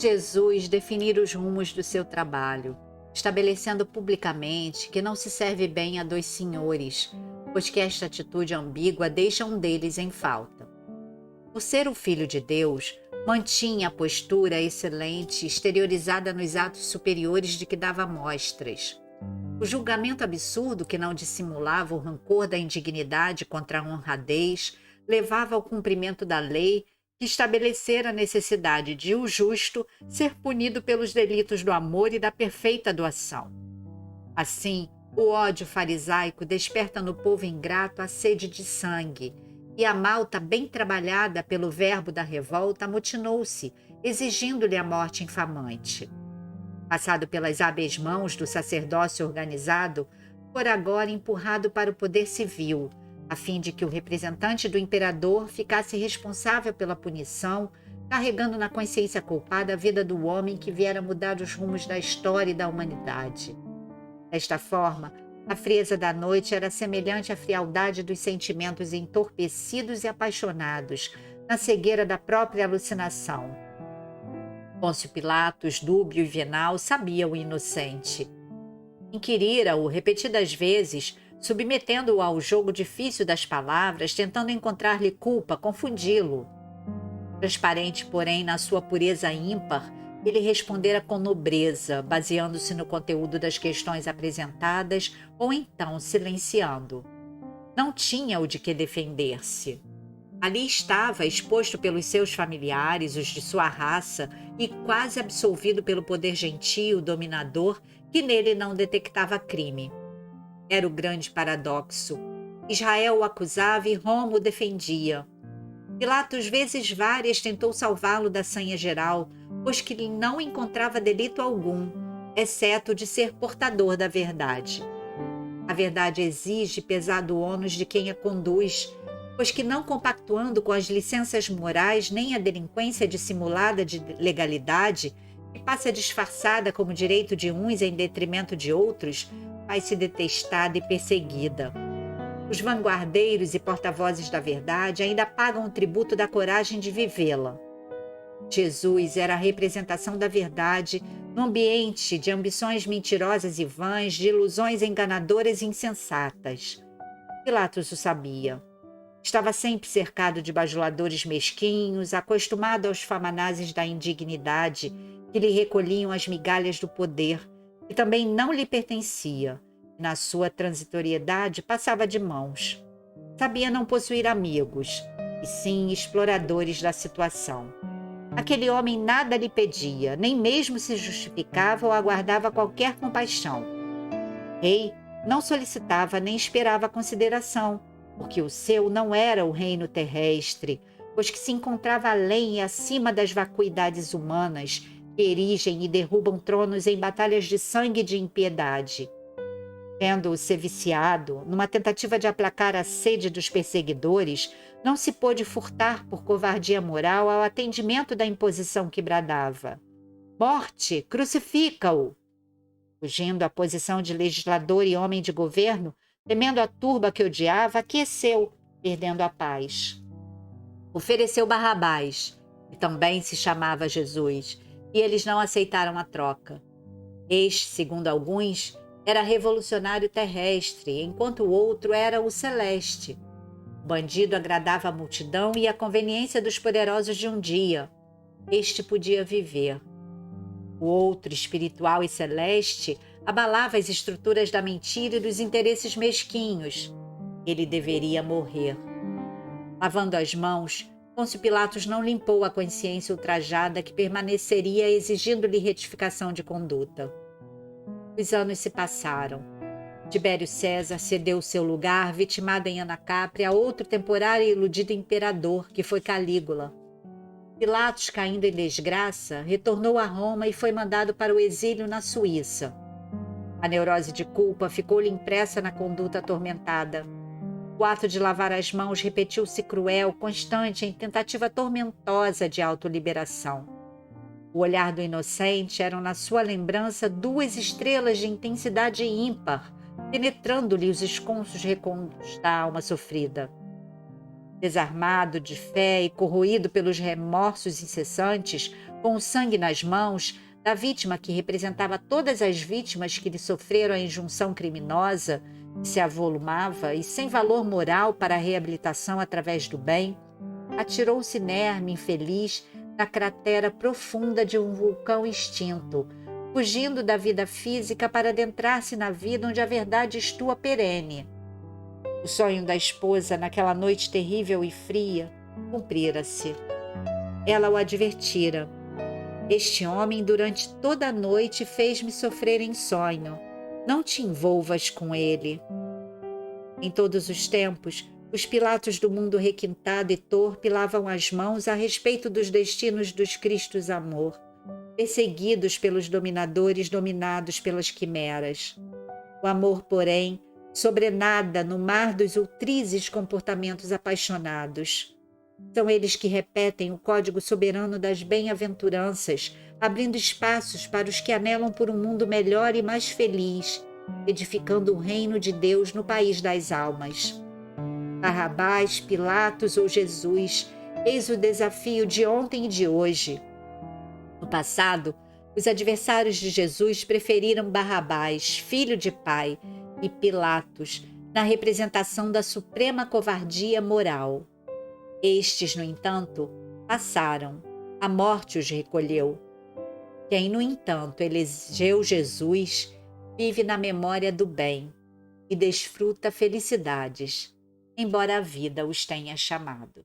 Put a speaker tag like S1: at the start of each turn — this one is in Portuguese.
S1: Jesus definir os rumos do seu trabalho, estabelecendo publicamente que não se serve bem a dois senhores, pois que esta atitude ambígua deixa um deles em falta. Por ser o Filho de Deus, mantinha a postura excelente exteriorizada nos atos superiores de que dava mostras. O julgamento absurdo que não dissimulava o rancor da indignidade contra a honradez levava ao cumprimento da lei que estabelecera a necessidade de o justo ser punido pelos delitos do amor e da perfeita doação. Assim, o ódio farisaico desperta no povo ingrato a sede de sangue, e a malta bem trabalhada pelo verbo da revolta amotinou-se, exigindo-lhe a morte infamante. Passado pelas hábeis mãos do sacerdócio organizado, fora agora empurrado para o poder civil, a fim de que o representante do imperador ficasse responsável pela punição, carregando na consciência culpada a vida do homem que viera mudar os rumos da história e da humanidade. Desta forma, a frieza da noite era semelhante à frialdade dos sentimentos entorpecidos e apaixonados, na cegueira da própria alucinação. Pôncio Pilatos, dúbio e venal, sabia o inocente. Inquirira-o repetidas vezes, submetendo-o ao jogo difícil das palavras, tentando encontrar-lhe culpa, confundi-lo. Transparente, porém, na sua pureza ímpar, ele respondera com nobreza, baseando-se no conteúdo das questões apresentadas ou então silenciando. Não tinha o de que defender-se. Ali estava, exposto pelos seus familiares, os de sua raça, e quase absolvido pelo poder gentio, dominador, que nele não detectava crime. Era o grande paradoxo. Israel o acusava e Roma o defendia. Pilatos vezes várias tentou salvá-lo da sanha geral, pois que lhe não encontrava delito algum, exceto o de ser portador da verdade. A verdade exige pesado ônus de quem a conduz, pois que não compactuando com as licenças morais nem a delinquência dissimulada de legalidade, que passa disfarçada como direito de uns em detrimento de outros, faz-se detestada e perseguida. Os vanguardeiros e porta-vozes da verdade ainda pagam o tributo da coragem de vivê-la. Jesus era a representação da verdade no ambiente de ambições mentirosas e vãs, de ilusões enganadoras e insensatas. Pilatos o sabia. Estava sempre cercado de bajuladores mesquinhos, acostumado aos famanazes da indignidade que lhe recolhiam as migalhas do poder, que também não lhe pertencia, e na sua transitoriedade passava de mãos. Sabia não possuir amigos, e sim exploradores da situação. Aquele homem nada lhe pedia, nem mesmo se justificava ou aguardava qualquer compaixão. Rei não solicitava nem esperava consideração, porque o seu não era o reino terrestre, pois que se encontrava além e acima das vacuidades humanas que erigem e derrubam tronos em batalhas de sangue e de impiedade. Vendo-o ser viciado, numa tentativa de aplacar a sede dos perseguidores, não se pôde furtar por covardia moral ao atendimento da imposição que bradava. Morte! Crucifica-o! Fugindo à posição de legislador e homem de governo, temendo a turba que odiava, aqueceu, perdendo a paz. Ofereceu Barrabás, que também se chamava Jesus, e eles não aceitaram a troca. Este, segundo alguns, era revolucionário terrestre, enquanto o outro era o celeste. O bandido agradava a multidão e a conveniência dos poderosos de um dia. Este podia viver. O outro, espiritual e celeste, abalava as estruturas da mentira e dos interesses mesquinhos. Ele deveria morrer. Lavando as mãos, Pôncio Pilatos não limpou a consciência ultrajada que permaneceria exigindo-lhe retificação de conduta. Os anos se passaram. Tibério César cedeu seu lugar, vitimado em Anacapre, a outro temporário e iludido imperador, que foi Calígula. Pilatos, caindo em desgraça, retornou a Roma e foi mandado para o exílio na Suíça. A neurose de culpa ficou-lhe impressa na conduta atormentada. O ato de lavar as mãos repetiu-se cruel, constante, em tentativa tormentosa de autoliberação. O olhar do inocente eram na sua lembrança duas estrelas de intensidade ímpar, penetrando-lhe os esconsos recônditos da alma sofrida. Desarmado de fé e corroído pelos remorsos incessantes, Com o sangue nas mãos da vítima que representava todas as vítimas que lhe sofreram a injunção criminosa, que se avolumava e sem valor moral para a reabilitação através do bem, atirou-se inerme, infeliz, na cratera profunda de um vulcão extinto, fugindo da vida física para adentrar-se na vida onde a verdade estua perene. O sonho da esposa naquela noite terrível e fria cumprira-se. Ela o advertira. Este homem durante toda a noite fez-me sofrer em sonho. Não te envolvas com ele. Em todos os tempos, os Pilatos do mundo requintado e torpe lavam as mãos a respeito dos destinos dos Cristos amor, perseguidos pelos dominadores dominados pelas quimeras. O amor, porém, sobrenada no mar dos ultrizes comportamentos apaixonados. São eles que repetem o código soberano das bem-aventuranças, abrindo espaços para os que anelam por um mundo melhor e mais feliz, edificando o reino de Deus no país das almas. Barrabás, Pilatos ou Jesus, eis o desafio de ontem e de hoje. No passado, os adversários de Jesus preferiram Barrabás, filho de pai, e Pilatos, na representação da suprema covardia moral. Estes, no entanto, passaram, a morte os recolheu. Quem, no entanto, elegeu Jesus, vive na memória do bem e desfruta felicidades, embora a vida os tenha chamado.